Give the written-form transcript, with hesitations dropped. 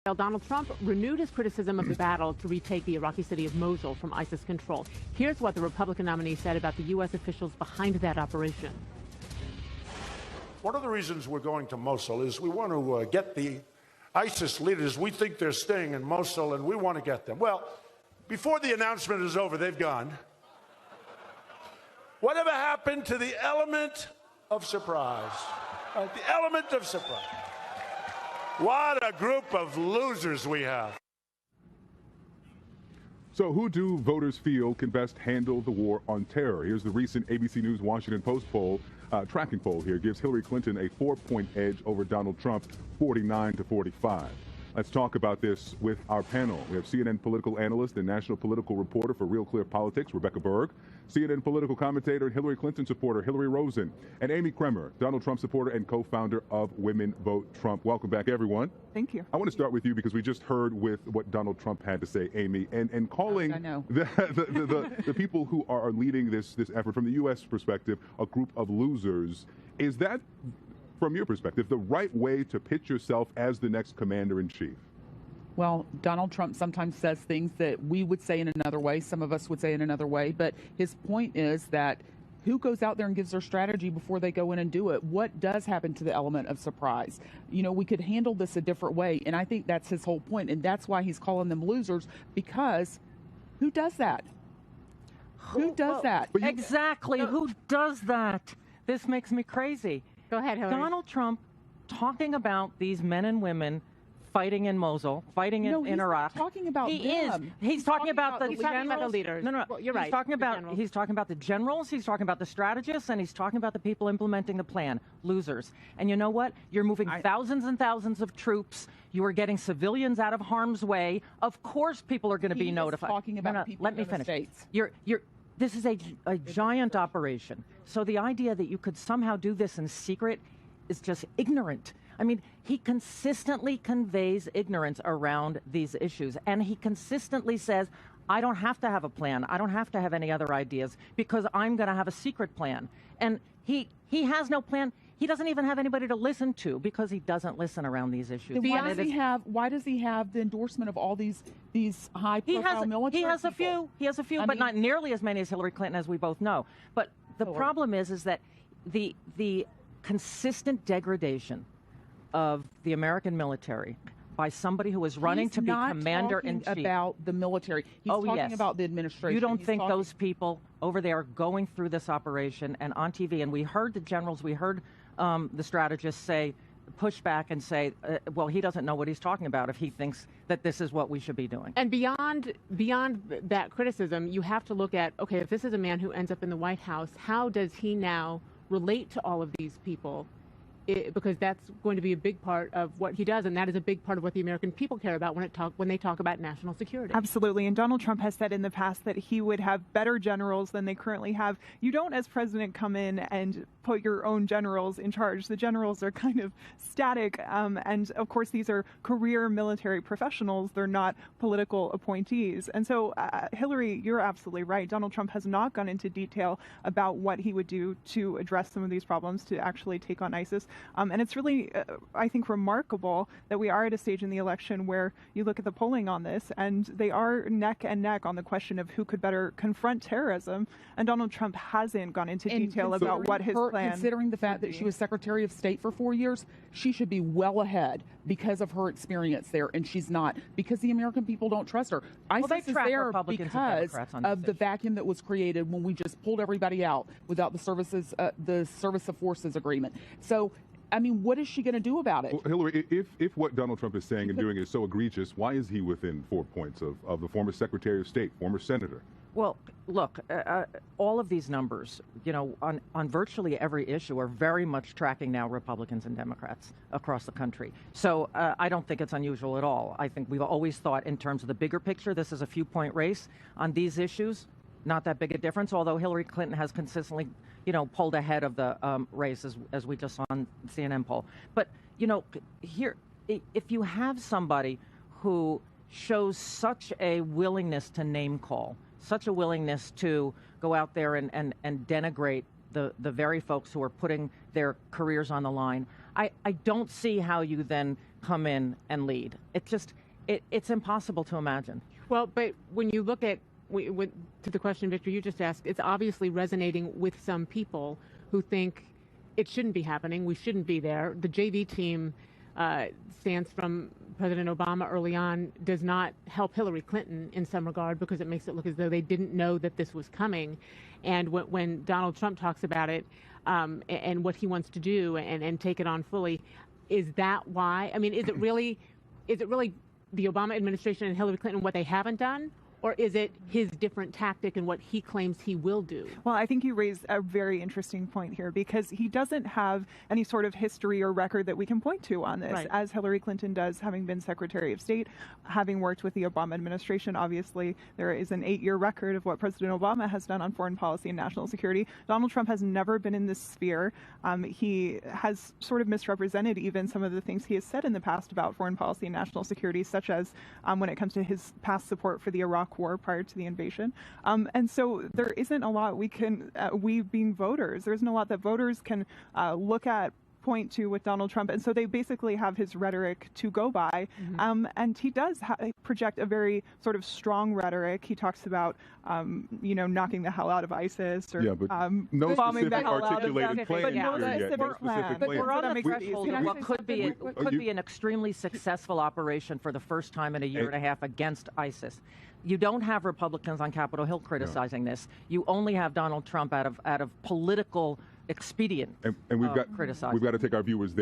Donald Trump renewed his criticism of the battle to retake the Iraqi city of Mosul from ISIS control. Here's what the Republican nominee said about the U.S. officials behind that operation. One of the reasons we're going to Mosul is we want to get the ISIS leaders. We think they're staying in Mosul, and we want to get them. Well, before the announcement is over, they've gone. Whatever happened to the element of surprise? The element of surprise. What a group of losers we have. So who do voters feel can best handle the war on terror? Here's the recent ABC News Washington Post poll. Tracking poll here gives Hillary Clinton a 4-point edge over Donald Trump, 49-45. Let's talk about this with our panel. We have CNN political analyst and national political reporter for Real Clear Politics, Rebecca Berg, CNN political commentator and Hillary Clinton supporter, Hillary Rosen, and Amy Kremer, Donald Trump supporter and co-founder of Women Vote Trump. Welcome back, everyone. Thank you. I want to start with you because we just heard with what Donald Trump had to say, Amy, and calling the people who are leading this effort from the U.S. perspective a group of losers. Is that, from your perspective, the right way to pitch yourself as the next commander-in-chief? Well, Donald Trump sometimes says things that we would say in another way, some of us would say in another way, but his point is that who goes out there and gives their strategy before they go in and do it? What does happen to the element of surprise? You know, we could handle this a different way, and I think that's his whole point, and that's why he's calling them losers, because who does that? Who does that? Exactly. Who does that? This makes me crazy. Go ahead, Hillary. Donald Trump talking about these men and women fighting in Mosul, fighting in Iraq. Talking about them. He's talking about the generals. Leaders. No. Well, you're right. He's talking about the generals. He's talking about the strategists, and he's talking about the people implementing the plan. Losers. And you know what? You're moving thousands and thousands of troops. You are getting civilians out of harm's way. Of course, people are going to be notified. Talking about people let me in the finish. States. This is a giant operation. So the idea that you could somehow do this in secret is just ignorant. I mean, he consistently conveys ignorance around these issues, and he consistently says, I don't have to have a plan. I don't have to have any other ideas because I'm going to have a secret plan. And he has no plan. He doesn't even have anybody to listen to because he doesn't listen around these issues. Why does he have the endorsement of all these high-profile military people? He has a few, but not nearly as many as Hillary Clinton, as we both know. But the problem is that the consistent degradation of the American military by somebody who is running to be commander-in-chief. He's not talking about the military. He's talking about the administration. You don't think those people over there going through this operation and on TV, and we heard the generals, we heard the strategists push back and say, well, he doesn't know what he's talking about if he thinks that this is what we should be doing. And beyond that criticism, you have to look at, okay, if this is a man who ends up in the White House, how does he now relate to all of these people? Because that's going to be a big part of what he does, and that is a big part of what the American people care about when they talk about national security. Absolutely, and Donald Trump has said in the past that he would have better generals than they currently have. You don't, as president, come in and put your own generals in charge. The generals are kind of static, and of course these are career military professionals. They're not political appointees. And so, Hillary, you're absolutely right. Donald Trump has not gone into detail about what he would do to address some of these problems, to actually take on ISIS. And it's really, I think, remarkable that we are at a stage in the election where you look at the polling on this, and they are neck and neck on the question of who could better confront terrorism. And Donald Trump hasn't gone into detail about what his plan. Considering the fact that she was Secretary of State for 4 years, she should be well ahead because of her experience there, and she's not, because the American people don't trust her. ISIS is there because of the vacuum that was created when we just pulled everybody out without the service of forces agreement. So, I mean, what is she going to do about it? Well, Hillary, if what Donald Trump is saying and doing is so egregious, why is he within 4 points of the former Secretary of State, former senator? Well, look, all of these numbers, you know, on virtually every issue are very much tracking now Republicans and Democrats across the country. So I don't think it's unusual at all. I think we've always thought in terms of the bigger picture, this is a few-point race. On these issues, not that big a difference, although Hillary Clinton has consistently, you know, pulled ahead of the race, as we just saw on the CNN poll. But, you know, here, if you have somebody who shows such a willingness to name call, such a willingness to go out there and denigrate the very folks who are putting their careers on the line, I don't see how you then come in and lead. It's impossible to imagine. Well, but when you look at, to the question, Victor, you just asked, it's obviously resonating with some people who think it shouldn't be happening. We shouldn't be there. The JV team stance from President Obama early on does not help Hillary Clinton in some regard, because it makes it look as though they didn't know that this was coming. And when Donald Trump talks about it and what he wants to do and take it on fully, is that why? I mean, is it really the Obama administration and Hillary Clinton what they haven't done? Or is it his different tactic and what he claims he will do? Well, I think you raised a very interesting point here, because he doesn't have any sort of history or record that we can point to on this, right, as Hillary Clinton does, having been Secretary of State, having worked with the Obama administration. Obviously, there is an 8-year record of what President Obama has done on foreign policy and national security. Donald Trump has never been in this sphere. He has sort of misrepresented even some of the things he has said in the past about foreign policy and national security, such as when it comes to his past support for the Iraq War prior to the invasion. And so there isn't a lot we being voters, there isn't a lot that voters can look at, point to with Donald Trump. And so they basically have his rhetoric to go by. Mm-hmm. And he does project a very sort of strong rhetoric. He talks about, knocking the hell out of ISIS, or no bombing specific the hell out of them. articulated plan But no here yet. specific No plan. specific But plan. we're on the That threshold makes of me- what could be an extremely successful operation for the first time in a year and a half against ISIS. You don't have Republicans on Capitol Hill criticizing this. You only have Donald Trump out of political expedient And we've got criticizing. we've got to take our viewers there.